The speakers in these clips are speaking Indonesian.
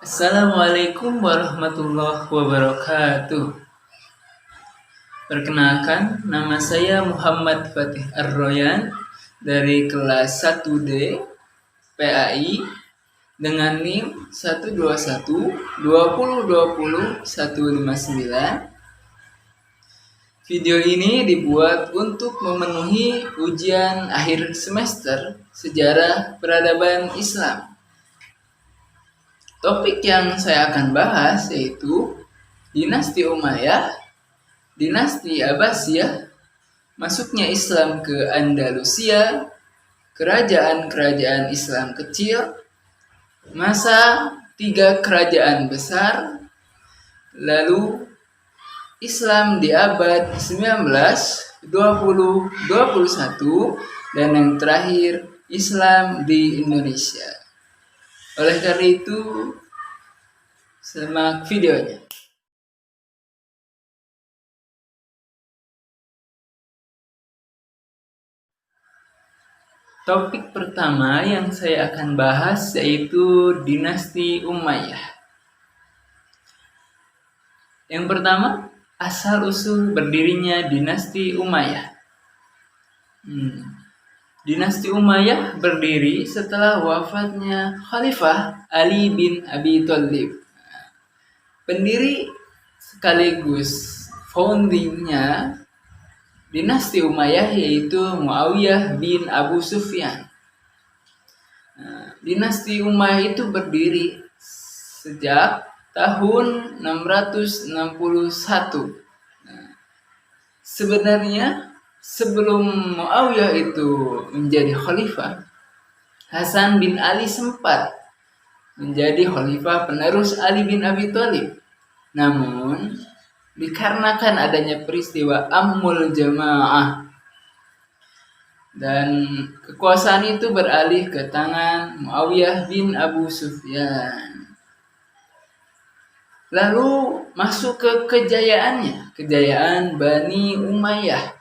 Assalamualaikum warahmatullahi wabarakatuh. Perkenalkan, nama saya Muhammad Fatih Ar-Royan dari kelas 1D PAI dengan NIM 121 20 20 159. Video ini dibuat untuk memenuhi ujian akhir semester Sejarah Peradaban Islam. Topik yang saya akan bahas yaitu Dinasti Umayyah, Dinasti Abbasiyah, masuknya Islam ke Andalusia, kerajaan-kerajaan Islam kecil, masa tiga kerajaan besar, lalu Islam di abad 19, 20, 21, dan yang terakhir Islam di Indonesia. Oleh karena itu, simak videonya. Topik pertama yang saya akan bahas yaitu Dinasti Umayyah. Yang pertama, asal-usul berdirinya Dinasti Umayyah. Dinasti Umayyah berdiri setelah wafatnya Khalifah Ali bin Abi Thalib. Pendiri sekaligus foundingnya Dinasti Umayyah yaitu Muawiyah bin Abu Sufyan. Dinasti Umayyah itu berdiri sejak tahun 661. Sebenarnya sebelum Muawiyah itu menjadi khalifah, Hasan bin Ali sempat menjadi khalifah penerus Ali bin Abi Thalib. Namun, dikarenakan adanya peristiwa Ammul Jamaah dan kekuasaan itu beralih ke tangan Muawiyah bin Abu Sufyan. Lalu masuk ke kejayaannya, kejayaan Bani Umayyah.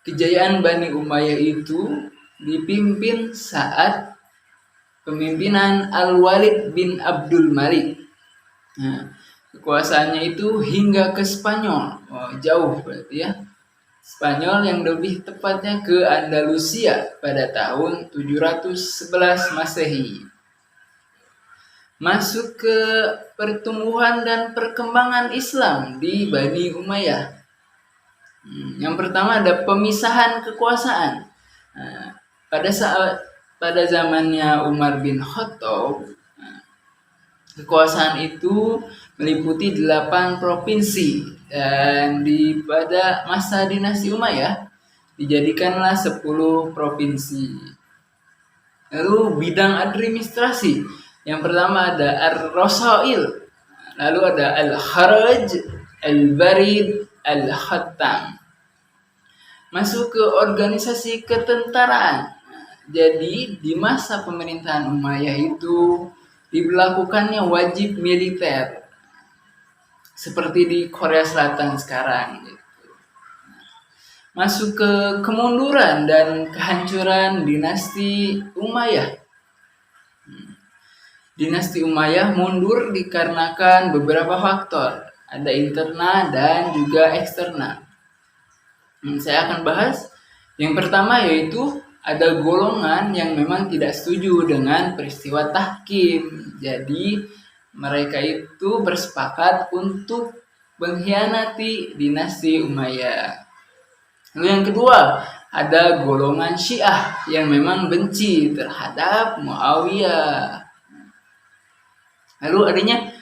Kejayaan Bani Umayyah itu dipimpin saat pemimpinan Al-Walid bin Abdul Malik. Kekuasaannya itu hingga ke Spanyol. Jauh berarti ya. Spanyol yang lebih tepatnya ke Andalusia pada tahun 711 Masehi. Masuk ke pertumbuhan dan perkembangan Islam di Bani Umayyah. Yang pertama ada pemisahan kekuasaan. Pada zamannya Umar bin Khattab, kekuasaan itu meliputi 8 provinsi dan pada masa dinasti Umayyah dijadikanlah 10 provinsi. Lalu bidang administrasi, yang pertama ada Ar-Rasail, lalu ada Al-Kharaj, Al-Barid, Al-Khattam. Masuk ke organisasi ketentaraan. Jadi di masa pemerintahan Umayyah itu diberlakukannya wajib militer seperti di Korea Selatan sekarang gitu. Masuk ke kemunduran dan kehancuran dinasti Umayyah. Dinasti Umayyah mundur dikarenakan beberapa faktor, ada internal dan juga eksternal. Saya akan bahas yang pertama yaitu ada golongan yang memang tidak setuju dengan peristiwa tahkim. Jadi mereka itu bersepakat untuk mengkhianati dinasti Umayyah. Lalu yang kedua, ada golongan Syiah yang memang benci terhadap Muawiyah. Lalu adanya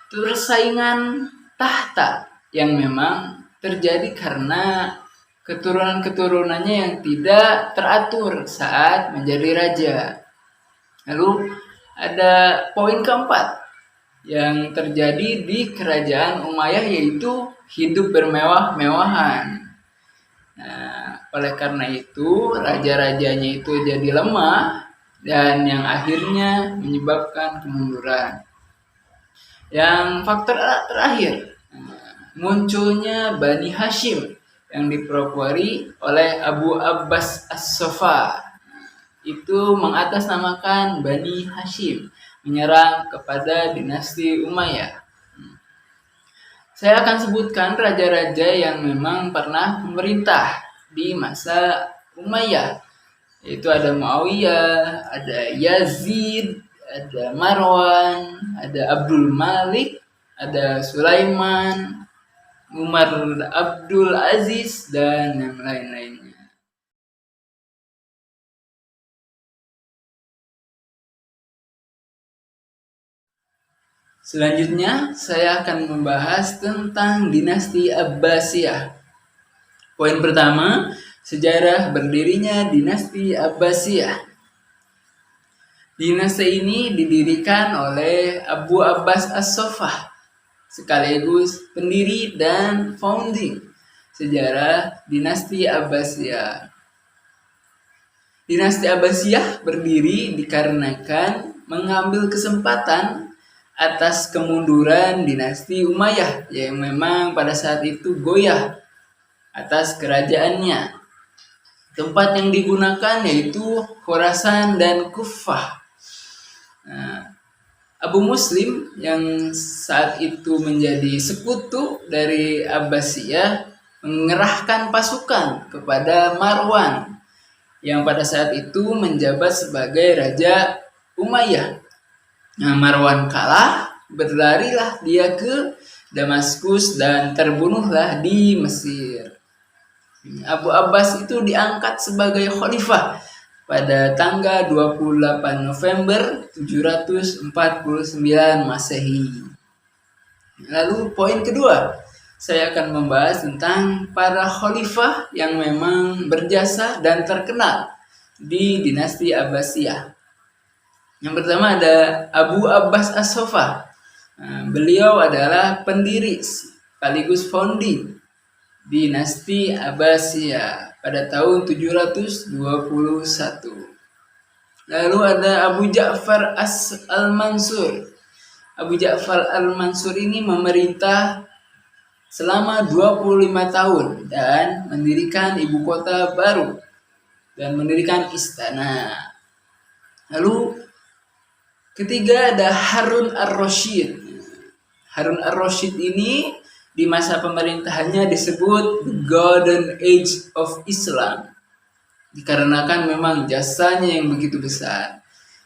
persaingan tahta yang memang terjadi karena keturunan-keturunannya yang tidak teratur saat menjadi raja. Lalu ada poin keempat yang terjadi di kerajaan Umayyah yaitu hidup bermewah-mewahan. Oleh karena itu raja-rajanya itu jadi lemah dan yang akhirnya menyebabkan kemunduran. Yang faktor terakhir, munculnya Bani Hashim yang dipropori oleh Abu Abbas As-Sofa. Itu mengatasnamakan Bani Hashim menyerang kepada dinasti Umayyah. Saya akan sebutkan raja-raja yang memang pernah memerintah di masa Umayyah. Yaitu ada Muawiyah, ada Yazid, ada Marwan, ada Abdul Malik, ada Sulaiman, Umar Abdul Aziz, dan yang lain-lainnya. Selanjutnya, saya akan membahas tentang dinasti Abbasiyah. Poin pertama, sejarah berdirinya dinasti Abbasiyah. Dinasti ini didirikan oleh Abu Abbas As-Saffah, sekaligus pendiri dan founding sejarah dinasti Abbasiyah. Dinasti Abbasiyah berdiri dikarenakan mengambil kesempatan atas kemunduran dinasti Umayyah yang memang pada saat itu goyah atas kerajaannya. Tempat yang digunakan yaitu Khorasan dan Kufah. Abu Muslim yang saat itu menjadi sekutu dari Abbasiyah mengerahkan pasukan kepada Marwan yang pada saat itu menjabat sebagai Raja Umayyah. Marwan kalah, berlarilah dia ke Damaskus dan terbunuhlah di Mesir. Abu Abbas itu diangkat sebagai khalifah pada tanggal 28 November 749 Masehi. Lalu poin kedua, saya akan membahas tentang para khalifah yang memang berjasa dan terkenal di dinasti Abbasiyah. Yang pertama ada Abu Abbas As-Saffah. Beliau adalah pendiri sekaligus founding dinasti Abbasiyah pada tahun 721. Lalu ada Abu Ja'far Al-Mansur. Abu Ja'far Al-Mansur ini memerintah selama 25 tahun dan mendirikan ibu kota baru dan mendirikan istana. Lalu ketiga ada Harun Ar-Rasyid. Harun Ar-Rasyid ini di masa pemerintahannya disebut The Golden Age of Islam. Dikarenakan memang jasanya yang begitu besar.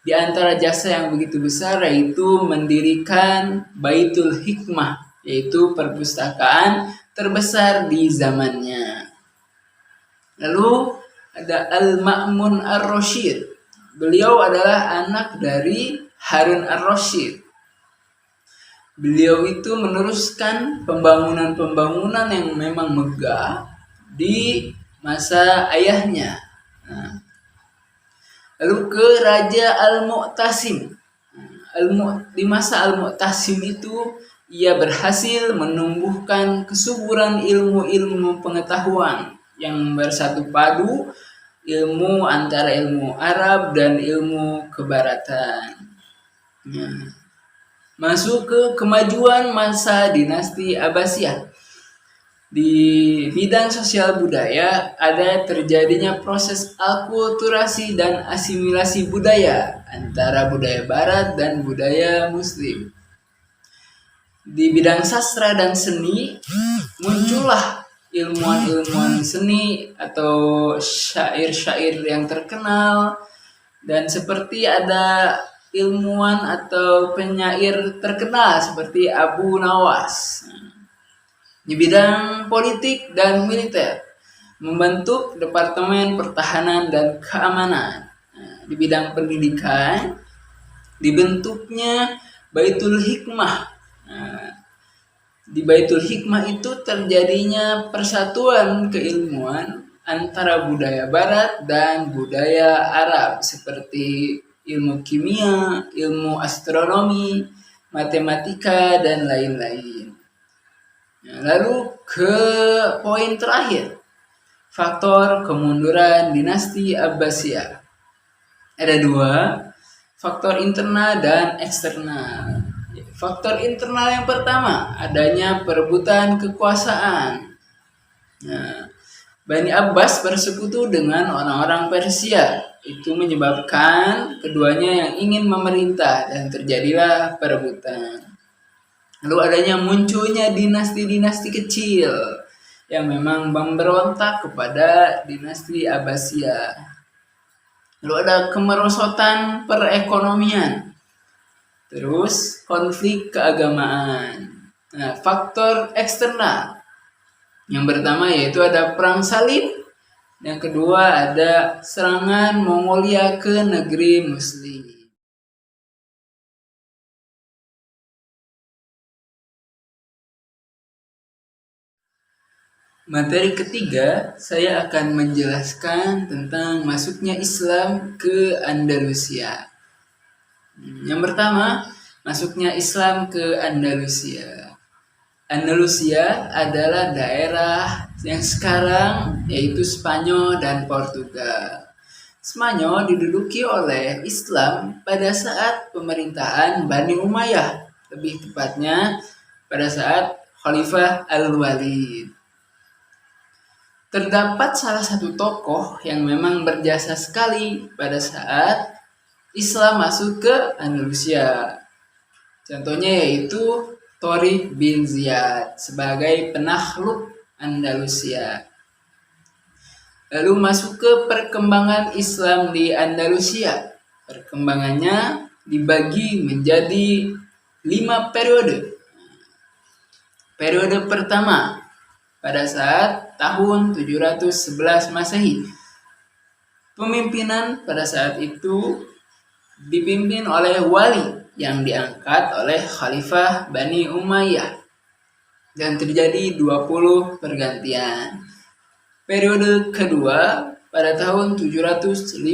Di antara jasa yang begitu besar yaitu mendirikan Baitul Hikmah, yaitu perpustakaan terbesar di zamannya. Lalu ada Al-Ma'mun Ar-Rasyid. Beliau adalah anak dari Harun Ar-Rasyid. Beliau itu meneruskan pembangunan-pembangunan yang memang megah di masa ayahnya. Lalu ke Raja Al-Mu'tasim. Di masa Al-Mu'tasim itu ia berhasil menumbuhkan kesuburan ilmu-ilmu pengetahuan yang bersatu padu, ilmu antara ilmu Arab dan ilmu kebaratan. Masuk ke kemajuan masa dinasti Abbasiyah. Di bidang sosial budaya ada terjadinya proses akulturasi dan asimilasi budaya antara budaya barat dan budaya muslim. Di bidang sastra dan seni muncullah ilmuwan-ilmuwan seni atau syair-syair yang terkenal, dan seperti ada ilmuwan atau penyair terkenal seperti Abu Nawas. Di bidang politik dan militer membentuk Departemen Pertahanan dan Keamanan. Di bidang pendidikan dibentuknya Baitul Hikmah. Di Baitul Hikmah itu terjadinya persatuan keilmuan antara budaya barat dan budaya Arab seperti ilmu kimia, ilmu astronomi, matematika, dan lain-lain. Lalu ke poin terakhir, faktor kemunduran dinasti Abbasiyah. Ada dua, faktor internal dan eksternal. Faktor internal yang pertama, adanya perebutan kekuasaan. Bani Abbas bersekutu dengan orang-orang Persia. Itu menyebabkan keduanya yang ingin memerintah dan terjadilah perebutan. Lalu adanya munculnya dinasti-dinasti kecil yang memang memberontak kepada dinasti Abbasiyah. Lalu ada kemerosotan perekonomian, terus konflik keagamaan. Nah, faktor eksternal yang pertama yaitu ada perang salib, yang kedua ada serangan Mongolia ke negeri Muslim. Materi ketiga, saya akan menjelaskan tentang masuknya Islam ke Andalusia. Yang pertama, masuknya Islam ke Andalusia. Andalusia adalah daerah yang sekarang yaitu Spanyol dan Portugal. Spanyol diduduki oleh Islam pada saat pemerintahan Bani Umayyah, lebih tepatnya pada saat Khalifah Al-Walid. Terdapat salah satu tokoh yang memang berjasa sekali pada saat Islam masuk ke Andalusia. Contohnya yaitu Tariq bin Ziyad sebagai penakluk Andalusia. Lalu masuk ke perkembangan Islam di Andalusia. Perkembangannya dibagi menjadi 5 periode. Periode pertama pada saat tahun 711 Masehi. Pemimpinan pada saat itu dipimpin oleh wali yang diangkat oleh Khalifah Bani Umayyah dan terjadi 20 pergantian. Periode kedua pada tahun 755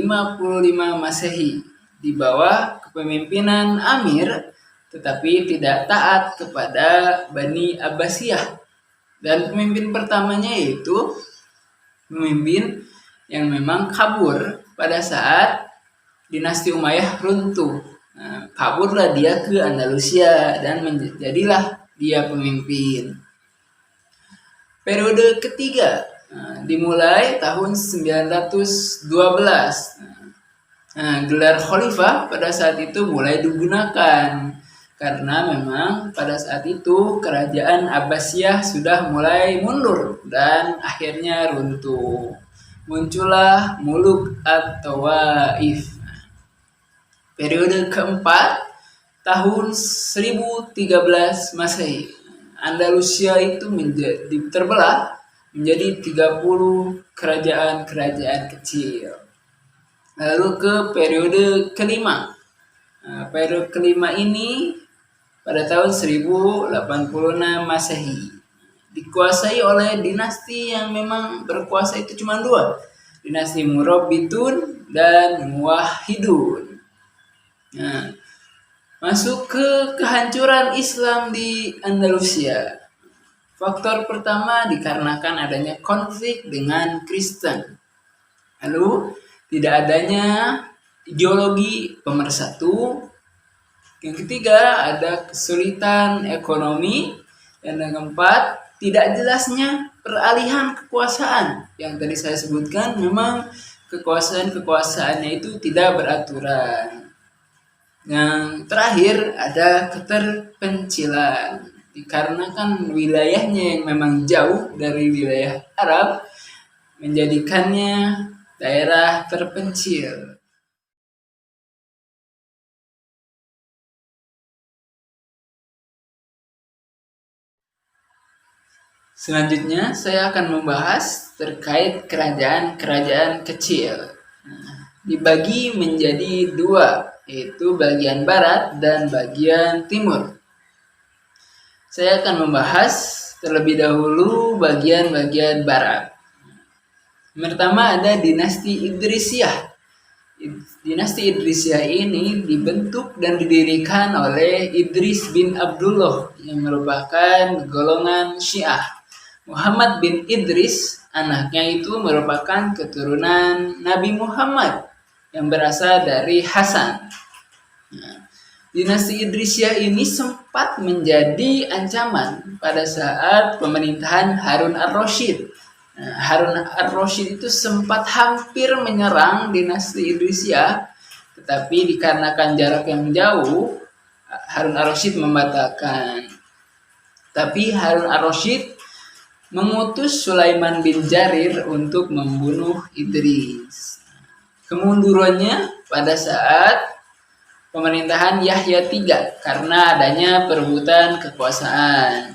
Masehi di bawah kepemimpinan Amir tetapi tidak taat kepada Bani Abbasiyah. Dan pemimpin pertamanya yaitu pemimpin yang memang kabur pada saat dinasti Umayyah runtuh. Nah, kaburlah dia ke Andalusia dan menjadilah dia pemimpin. Periode ketiga dimulai tahun 912. Gelar khalifah pada saat itu mulai digunakan. Karena memang pada saat itu kerajaan Abbasiyah sudah mulai mundur dan akhirnya runtuh. Muncullah Muluk at-Tawaif. Periode keempat tahun 1013 Masehi. Andalusia itu terbelah menjadi 30 kerajaan-kerajaan kecil. Lalu ke periode kelima. Periode kelima ini pada tahun 1086 Masehi dikuasai oleh dinasti yang memang berkuasa itu cuma 2, dinasti Murabbitun dan Muwahhidun. Nah, masuk ke kehancuran Islam di Andalusia. Faktor pertama dikarenakan adanya konflik dengan Kristen. Lalu tidak adanya ideologi pemersatu. Yang ketiga ada kesulitan ekonomi. Dan yang keempat tidak jelasnya peralihan kekuasaan. Yang tadi saya sebutkan memang kekuasaannya itu tidak beraturan. Yang terakhir ada keterpencilan. Dikarenakan wilayahnya yang memang jauh dari wilayah Arab menjadikannya daerah terpencil. Selanjutnya saya akan membahas terkait kerajaan-kerajaan kecil. Dibagi menjadi 2, yaitu bagian barat dan bagian timur. Saya akan membahas terlebih dahulu bagian-bagian barat. Pertama ada dinasti Idrisiyah. Dinasti Idrisiyah ini dibentuk dan didirikan oleh Idris bin Abdullah yang merupakan golongan Syiah. Muhammad bin Idris, anaknya itu merupakan keturunan Nabi Muhammad yang berasal dari Hasan. Dinasti Idrisiyah ini sempat menjadi ancaman pada saat pemerintahan Harun ar-Rasyid. Harun ar-Rasyid itu sempat hampir menyerang dinasti Idrisiyah, tetapi dikarenakan jarak yang jauh, Harun ar-Rasyid membatalkan. Tapi Harun ar-Rasyid mengutus Sulaiman bin Jarir untuk membunuh Idris. Kemundurannya pada saat pemerintahan Yahya III karena adanya perebutan kekuasaan.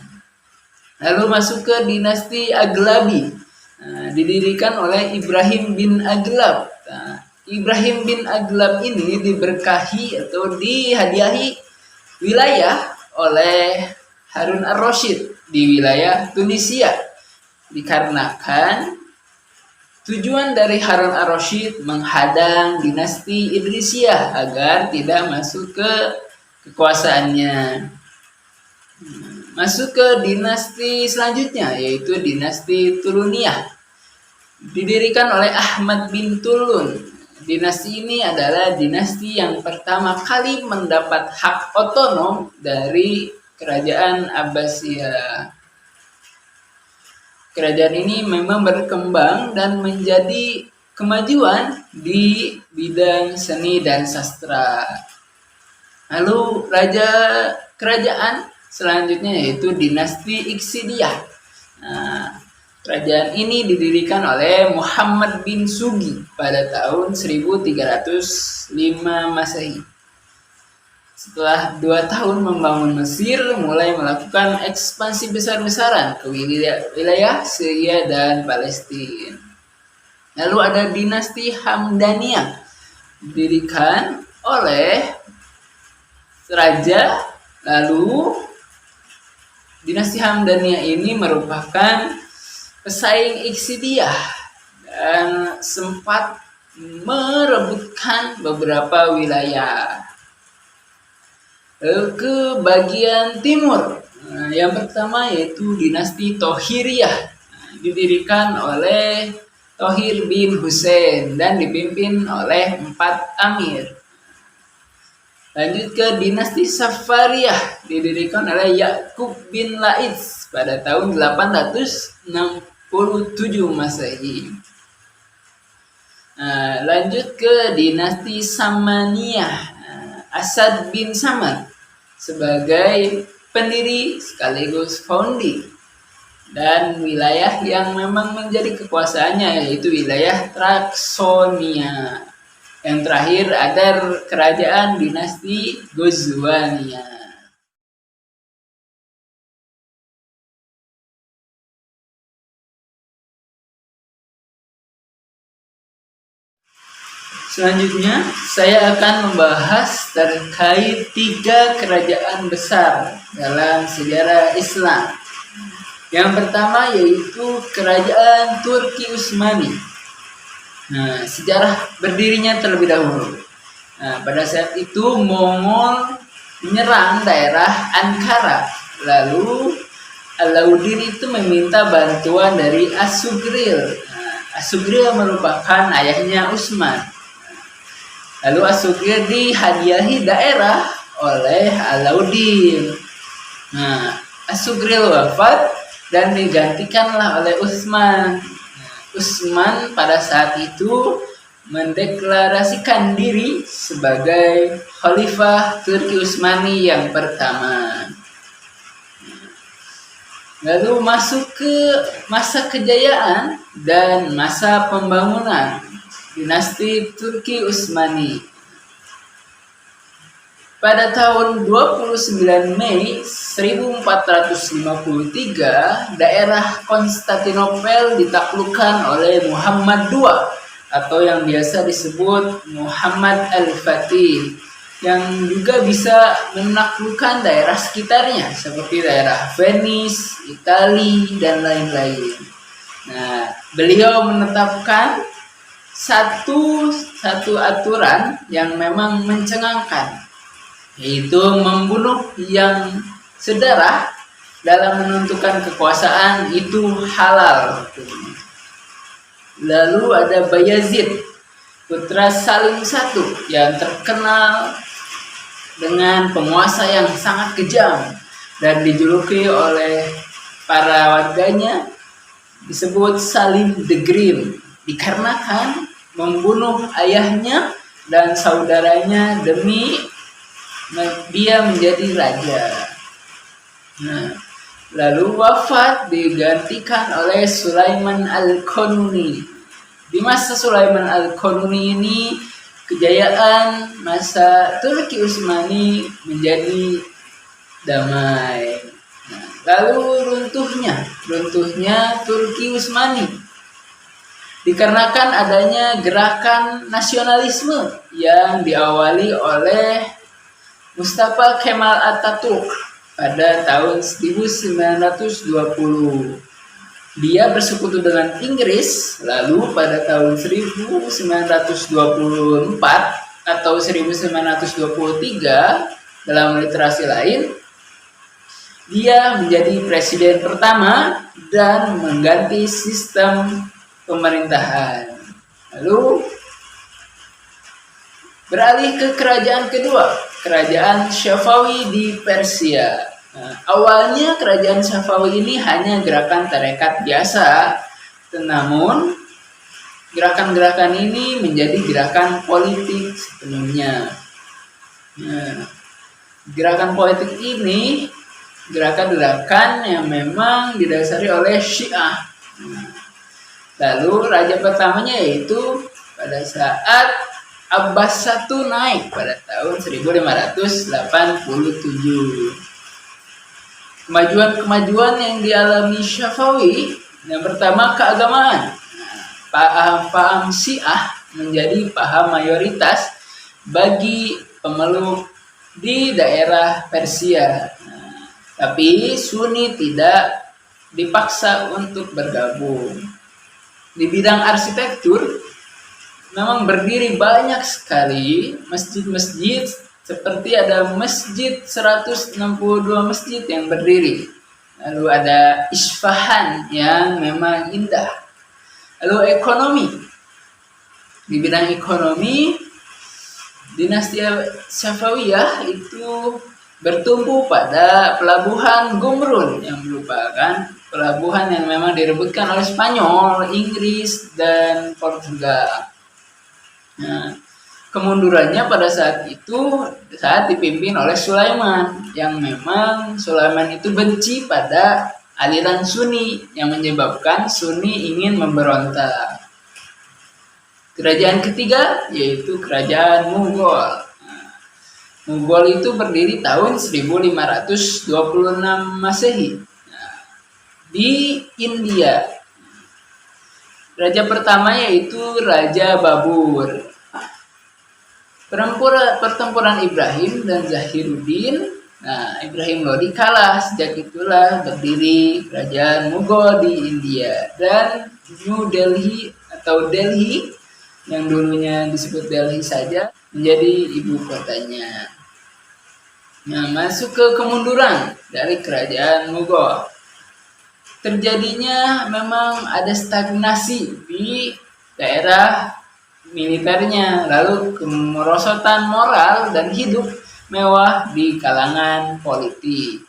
Lalu masuk ke dinasti Aghlabi, didirikan oleh Ibrahim bin Aghlab. Ibrahim bin Aghlab ini diberkahi atau dihadiahi wilayah oleh Harun ar-Rasyid di wilayah Tunisia, dikarenakan tujuan dari Harun ar-Rasyid menghadang dinasti Idrisiyah agar tidak masuk ke kekuasaannya. Masuk ke dinasti selanjutnya, yaitu dinasti Tuluniyah, didirikan oleh Ahmad bin Tulun. Dinasti ini adalah dinasti yang pertama kali mendapat hak otonom dari Kerajaan Abbasiyah. Kerajaan ini memang berkembang dan menjadi kemajuan di bidang seni dan sastra. Lalu kerajaan selanjutnya yaitu dinasti Iksidiyah. Kerajaan ini didirikan oleh Muhammad bin Sugi pada tahun 1305 Masehi. Setelah 2 tahun membangun Mesir, mulai melakukan ekspansi besar-besaran ke wilayah Syria dan Palestina. Lalu ada dinasti Hamdaniyah, didirikan oleh raja. Lalu dinasti Hamdaniyah ini merupakan pesaing Iksidiyah dan sempat merebutkan beberapa wilayah. Ke bagian timur, yang pertama yaitu dinasti Tohiriyah, didirikan oleh Tohir bin Husain dan dipimpin oleh 4 amir. Lanjut ke dinasti Safariyah, didirikan oleh Yakub bin Laiz pada tahun 867 Masehi. Lanjut ke dinasti Samaniyah, Asad bin Samad sebagai pendiri sekaligus founding, dan wilayah yang memang menjadi kekuasaannya yaitu wilayah Traksonia. Yang terakhir ada kerajaan dinasti Ghazwania. Selanjutnya, saya akan membahas terkait 3 kerajaan besar dalam sejarah Islam. Yang pertama yaitu kerajaan Turki Utsmani. Sejarah berdirinya terlebih dahulu. Pada saat itu Mongol menyerang daerah Ankara. Lalu Alauddin itu meminta bantuan dari Asugril. Asugril merupakan ayahnya Utsman. Lalu Asugril dihadiahi daerah oleh Alauddin. Asugril wafat dan digantikanlah oleh Utsman. Utsman pada saat itu mendeklarasikan diri sebagai Khalifah Turki Utsmani yang pertama. Lalu masuk ke masa kejayaan dan masa pembangunan dinasti Turki Utsmani. Pada tahun 29 Mei 1453, daerah Konstantinopel ditaklukkan oleh Muhammad II atau yang biasa disebut Muhammad Al-Fatih, yang juga bisa menaklukkan daerah sekitarnya seperti daerah Venice, Italia, dan lain-lain. Beliau menetapkan satu aturan yang memang mencengangkan, yaitu membunuh yang sedarah dalam menentukan kekuasaan itu halal. Lalu ada Bayazid, putra Salim I, yang terkenal dengan penguasa yang sangat kejam dan dijuluki oleh para warganya disebut Salim the Grim dikarenakan membunuh ayahnya dan saudaranya demi dia menjadi raja. Nah, lalu wafat digantikan oleh Sulaiman Al-Qanuni. Di masa Sulaiman Al-Qanuni ini kejayaan masa Turki Utsmani menjadi damai. Nah, lalu runtuhnya Turki Utsmani dikarenakan adanya gerakan nasionalisme yang diawali oleh Mustafa Kemal Atatürk pada tahun 1920. Dia bersekutu dengan Inggris, lalu pada tahun 1924 atau 1923 dalam literasi lain, dia menjadi presiden pertama dan mengganti sistem pemerintahan. Lalu beralih ke kerajaan kedua, kerajaan Safawi di Persia. Nah, awalnya kerajaan Safawi ini hanya gerakan tarekat biasa, namun gerakan-gerakan ini menjadi gerakan politik sepenuhnya. Nah, gerakan politik ini gerakan-gerakan yang memang didasari oleh Syiah. Lalu raja pertamanya yaitu pada saat Abbas I naik pada tahun 1587. Kemajuan-kemajuan yang dialami Safawi, yang pertama keagamaan. Paham Syiah menjadi paham mayoritas bagi pemeluk di daerah Persia. Tapi Sunni tidak dipaksa untuk bergabung. Di bidang arsitektur, memang berdiri banyak sekali masjid-masjid, seperti ada masjid 162 masjid yang berdiri. Lalu ada Isfahan yang memang indah. Lalu ekonomi. Di bidang ekonomi, dinasti Safawiyah itu bertumbuh pada pelabuhan Gumrun yang merupakan pelabuhan yang memang direbutkan oleh Spanyol, Inggris, dan Portugal. Nah, kemundurannya pada saat dipimpin oleh Sulaiman, yang memang Sulaiman itu benci pada aliran Sunni yang menyebabkan Sunni ingin memberontak. Kerajaan ketiga yaitu kerajaan Mughal. Mughal itu berdiri tahun 1526 Masehi. Di India, raja pertama yaitu Raja Babur. Pertempuran Ibrahim dan Zahiruddin. Nah, Ibrahim Lodi kalah, sejak itulah berdiri kerajaan Mughal di India. Dan New Delhi atau Delhi yang dulunya disebut Delhi saja menjadi ibu kotanya. Nah, masuk ke kemunduran dari kerajaan Mughal. Terjadinya memang ada stagnasi di daerah militernya, lalu kemerosotan moral dan hidup mewah di kalangan politik.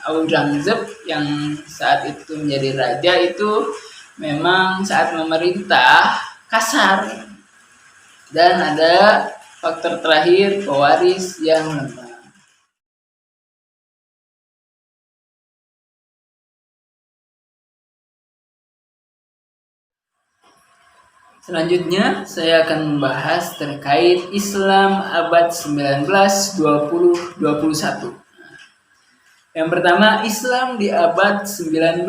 Aurangzeb yang saat itu menjadi raja itu memang saat memerintah kasar, dan ada faktor terakhir pewaris yang lemah. Selanjutnya, saya akan membahas terkait Islam abad 19, 20, 21. Yang pertama, Islam di abad 19.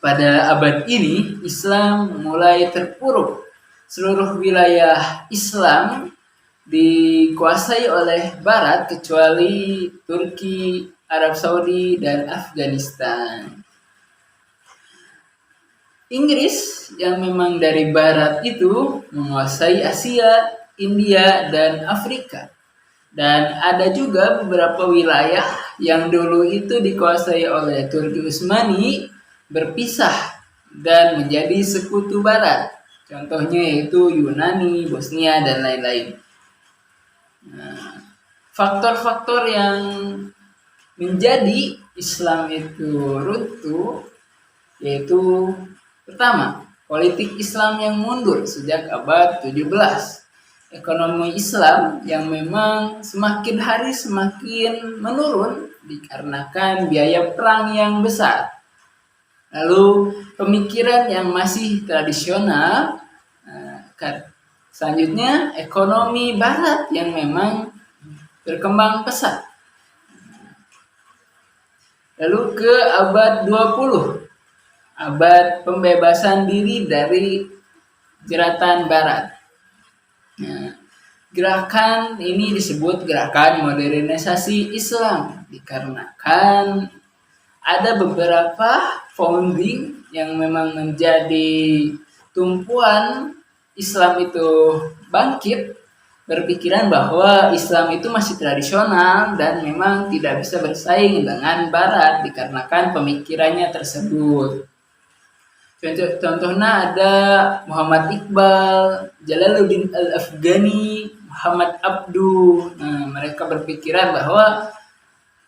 Pada abad ini, Islam mulai terpuruk. Seluruh wilayah Islam dikuasai oleh Barat kecuali Turki, Arab Saudi, dan Afghanistan. Inggris yang memang dari barat itu menguasai Asia, India, dan Afrika. Dan ada juga beberapa wilayah yang dulu itu dikuasai oleh Turki Utsmani berpisah dan menjadi sekutu barat. Contohnya yaitu Yunani, Bosnia, dan lain-lain. Nah, faktor-faktor yang menjadi Islam itu runtuh yaitu pertama, politik Islam yang mundur sejak abad 17. Ekonomi Islam yang memang semakin hari semakin menurun dikarenakan biaya perang yang besar. Lalu pemikiran yang masih tradisional. Selanjutnya ekonomi barat yang memang berkembang pesat. Lalu ke abad 20, abad pembebasan diri dari jeratan barat. Nah, gerakan ini disebut gerakan modernisasi Islam dikarenakan ada beberapa founding yang memang menjadi tumpuan Islam itu bangkit, berpikiran bahwa Islam itu masih tradisional dan memang tidak bisa bersaing dengan Barat dikarenakan pemikirannya tersebut. Contohnya ada Muhammad Iqbal, Jalaluddin Al-Afghani, Muhammad Abduh. Nah, mereka berpikiran bahwa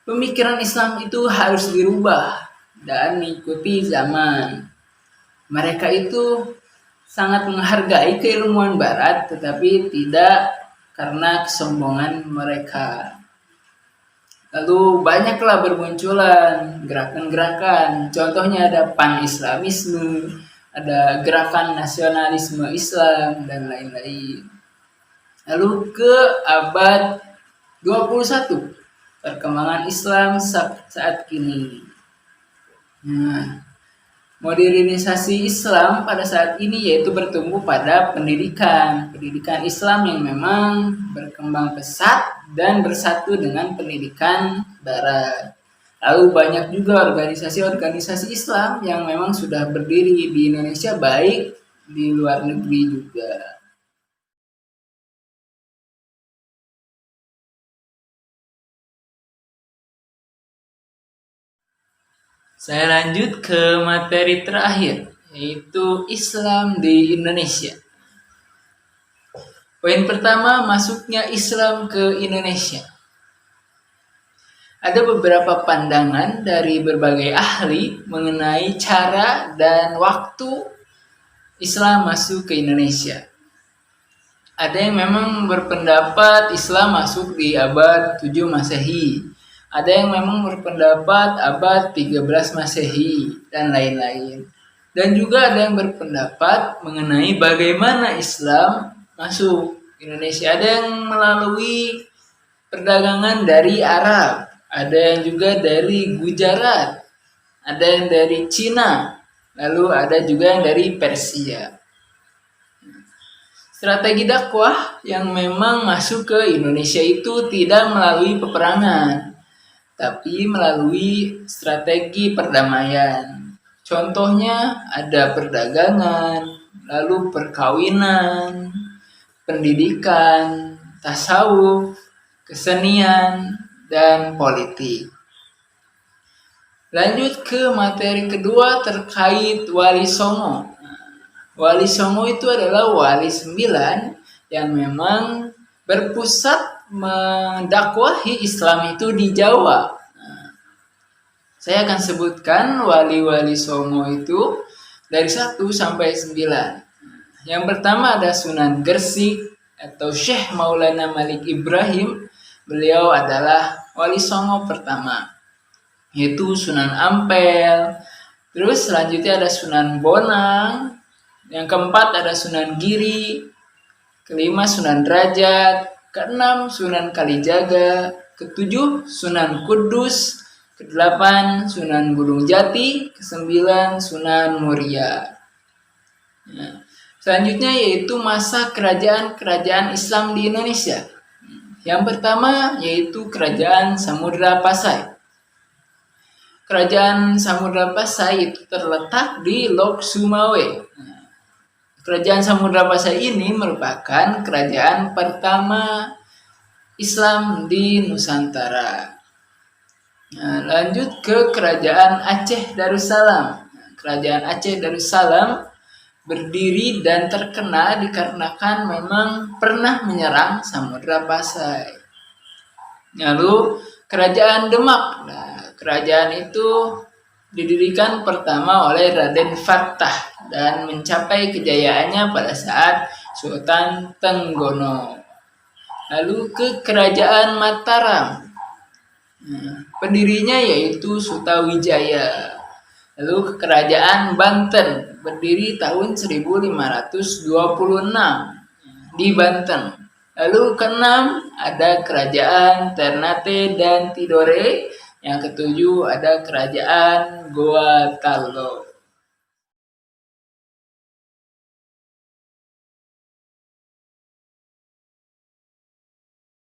pemikiran Islam itu harus dirubah dan mengikuti zaman. Mereka itu sangat menghargai keilmuan Barat, tetapi tidak karena kesombongan mereka. Lalu banyaklah bermunculan gerakan-gerakan, contohnya ada pan-islamisme, ada gerakan nasionalisme Islam, dan lain-lain. Lalu ke abad 21, perkembangan Islam saat kini. Nah, modernisasi Islam pada saat ini yaitu bertumbuh pada pendidikan Islam yang memang berkembang pesat dan bersatu dengan pendidikan Barat. Lalu banyak juga organisasi-organisasi Islam yang memang sudah berdiri di Indonesia baik di luar negeri juga. Saya lanjut ke materi terakhir, yaitu Islam di Indonesia. Poin pertama, masuknya Islam ke Indonesia. Ada beberapa pandangan dari berbagai ahli mengenai cara dan waktu Islam masuk ke Indonesia. Ada yang memang berpendapat Islam masuk di abad 7 Masehi. Ada yang memang berpendapat abad 13 Masehi, dan lain-lain. Dan juga ada yang berpendapat mengenai bagaimana Islam masuk Indonesia. Ada yang melalui perdagangan dari Arab, ada yang juga dari Gujarat, ada yang dari Cina, lalu ada juga yang dari Persia. Strategi dakwah yang memang masuk ke Indonesia itu tidak melalui peperangan, tapi melalui strategi perdamaian. Contohnya ada perdagangan, lalu perkawinan, pendidikan, tasawuf, kesenian, dan politik. Lanjut ke materi kedua terkait Wali Songo. Wali Songo itu adalah wali 9 yang memang berpusat mendakwahi Islam itu di Jawa. Saya akan sebutkan wali-wali Songo itu dari 1 sampai 9. Yang pertama ada Sunan Gersik atau Syekh Maulana Malik Ibrahim. Beliau adalah wali Songo pertama, yaitu Sunan Ampel. Terus selanjutnya ada Sunan Bonang. Yang keempat ada Sunan Giri. Kelima Sunan Derajat. Keenam Sunan Kalijaga, ketujuh Sunan Kudus, kedelapan Sunan Gunung Jati, kesembilan Sunan Muria. Nah, selanjutnya yaitu masa kerajaan-kerajaan Islam di Indonesia. Yang pertama yaitu Kerajaan Samudra Pasai. Kerajaan Samudra Pasai itu terletak di Lok Sumawe. Kerajaan Samudra Pasai ini merupakan kerajaan pertama Islam di Nusantara. Nah, lanjut ke Kerajaan Aceh Darussalam. Kerajaan Aceh Darussalam berdiri dan terkenal dikarenakan memang pernah menyerang Samudra Pasai. Lalu Kerajaan Demak. Nah, kerajaan itu didirikan pertama oleh Raden Fatah dan mencapai kejayaannya pada saat Sultan Tenggono. Lalu ke Kerajaan Mataram. Pendirinya yaitu Sutawijaya. Lalu ke Kerajaan Banten, berdiri tahun 1526 di Banten. Lalu keenam ada Kerajaan Ternate dan Tidore. Yang ketujuh ada Kerajaan Goa Tallo.